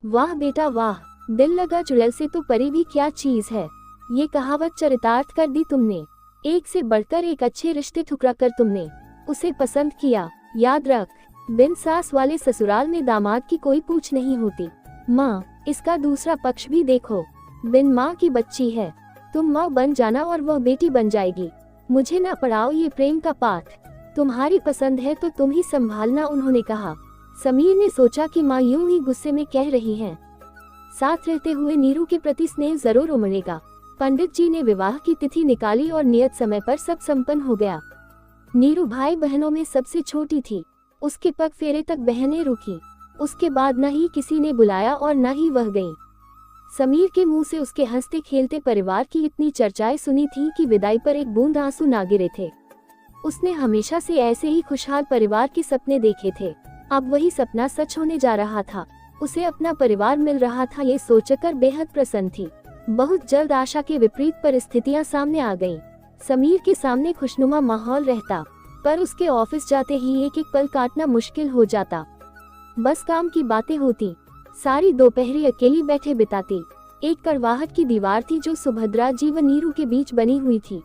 वाह बेटा वाह, दिल लगा चुड़ैल से तो परी भी क्या चीज है। ये कहावत चरितार्थ कर दी तुमने। एक से बढ़कर एक अच्छे रिश्ते ठुकरा कर तुमने उसे पसंद किया। याद रख, बिन सास वाले ससुराल में दामाद की कोई पूछ नहीं होती। माँ, इसका दूसरा पक्ष भी देखो। बिन माँ की बच्ची है, तुम माँ बन जाना और वह बेटी बन जाएगी। मुझे न पढ़ाओ ये प्रेम का पाठ, तुम्हारी पसंद है तो तुम ही संभालना, उन्होंने कहा। समीर ने सोचा कि माँ यूं ही गुस्से में कह रही हैं। साथ रहते हुए नीरू के प्रति स्नेह जरूर उमड़ेगा। पंडित जी ने विवाह की तिथि निकाली और नियत समय पर सब संपन्न हो गया। नीरू भाई बहनों में सबसे छोटी थी। उसके पग फेरे तक बहनें रुकी। उसके बाद न ही किसी ने बुलाया और न ही वह गई। समीर के मुंह से उसके हंसते खेलते परिवार की इतनी चर्चाएं सुनी थी कि विदाई पर एक बूंद आंसू ना गिरे थे। उसने हमेशा से ऐसे ही खुशहाल परिवार के सपने देखे थे। अब वही सपना सच होने जा रहा था। उसे अपना परिवार मिल रहा था, ये सोचकर बेहद प्रसन्न थी। बहुत जल्द आशा के विपरीत परिस्थितियां सामने आ गईं। समीर के सामने खुशनुमा माहौल रहता, पर उसके ऑफिस जाते ही एक एक पल काटना मुश्किल हो जाता। बस काम की बातें होती। सारी दोपहरी अकेली बैठे बिताती। एक कड़वाहट की दीवार थी जो सुभद्रा जी व नीरू के बीच बनी हुई थी।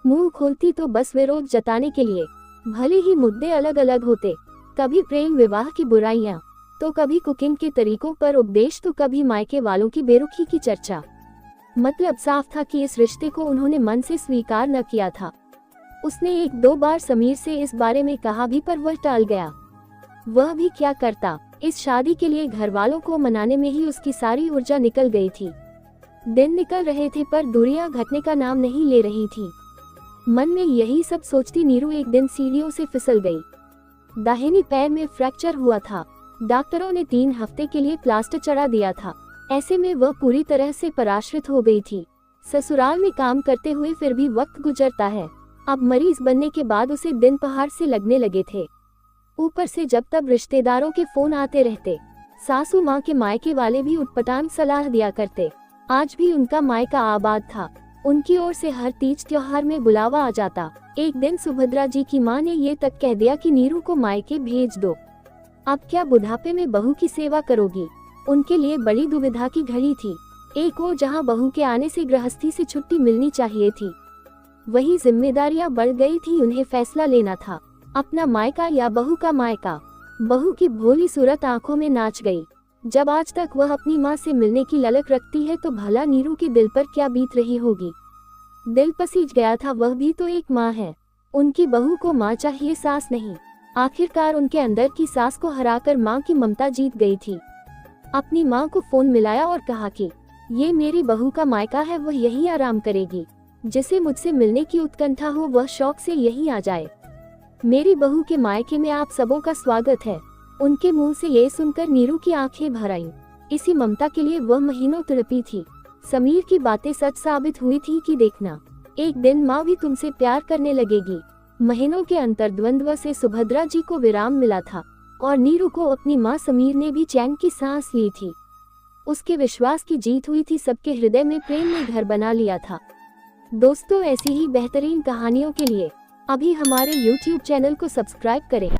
मुंह खोलती तो बस विरोध जताने के लिए। भले ही मुद्दे अलग अलग होते, कभी प्रेम विवाह की बुराइयां, तो कभी कुकिंग के तरीकों पर उपदेश, तो कभी मायके वालों की बेरुखी की चर्चा। मतलब साफ था कि इस रिश्ते को उन्होंने मन से स्वीकार न किया था। उसने एक दो बार समीर से इस बारे में कहा भी, पर वह टाल गया। वह भी क्या करता, इस शादी के लिए घर वालों को मनाने में ही उसकी सारी ऊर्जा निकल गई थी। दिन निकल रहे थे पर दूरियां घटने का नाम नहीं ले रही थी। मन में यही सब सोचती नीरू एक दिन सीढ़ियों से फिसल गई। दाहिनी पैर में फ्रैक्चर हुआ था। डॉक्टरों ने 3 हफ्ते के लिए प्लास्टर चढ़ा दिया था। ऐसे में वह पूरी तरह से पराश्रित हो गई थी। ससुराल में काम करते हुए फिर भी वक्त गुजरता है। अब मरीज बनने के बाद उसे दिन पहाड़ से लगने लगे थे। ऊपर से जब तब रिश्तेदारों के फोन आते रहते। सासू माँ के मायके वाले भी उटपटांग सलाह दिया करते। आज भी उनका मायका आबाद था। उनकी ओर से हर तीज त्योहार में बुलावा आ जाता। एक दिन सुभद्रा जी की माँ ने ये तक कह दिया कि नीरू को मायके भेज दो। अब क्या बुढ़ापे में बहू की सेवा करोगी। उनके लिए बड़ी दुविधा की घड़ी थी। एक ओर जहाँ बहू के आने से गृहस्थी से छुट्टी मिलनी चाहिए थी, वही जिम्मेदारियां बढ़ गई थी। उन्हें फैसला लेना था, अपना मायका या बहू का मायका। बहू की भोली सूरत आंखों में नाच गई। जब आज तक वह अपनी माँ से मिलने की ललक रखती है तो भला नीरू के दिल पर क्या बीत रही होगी। दिल पसीज गया था। वह भी तो एक माँ है। उनकी बहू को माँ चाहिए, सास नहीं। आखिरकार उनके अंदर की सास को हराकर माँ की ममता जीत गई थी। अपनी माँ को फोन मिलाया और कहा कि ये मेरी बहू का मायका है, वह यही आराम करेगी। जिसे मुझसे मिलने की उत्कंठा हो वह शौक से यही आ जाए। मेरी बहू के मायके में आप सबों का स्वागत है। उनके मुंह से ये सुनकर नीरू की आंखें भर आईं। इसी ममता के लिए वह महीनों तड़पी थी। समीर की बातें सच साबित हुई थी कि देखना, एक दिन माँ भी तुमसे प्यार करने लगेगी। महीनों के अंतर्द्वंद्व से सुभद्रा जी को विराम मिला था और नीरू को अपनी माँ समीर ने भी चैन की सांस ली थी। उसके विश्वास की जीत हुई थी। सबके हृदय में प्रेम ने घर बना लिया था। दोस्तों, ऐसी ही बेहतरीन कहानियों के लिए अभी हमारे YouTube चैनल को सब्सक्राइब करें।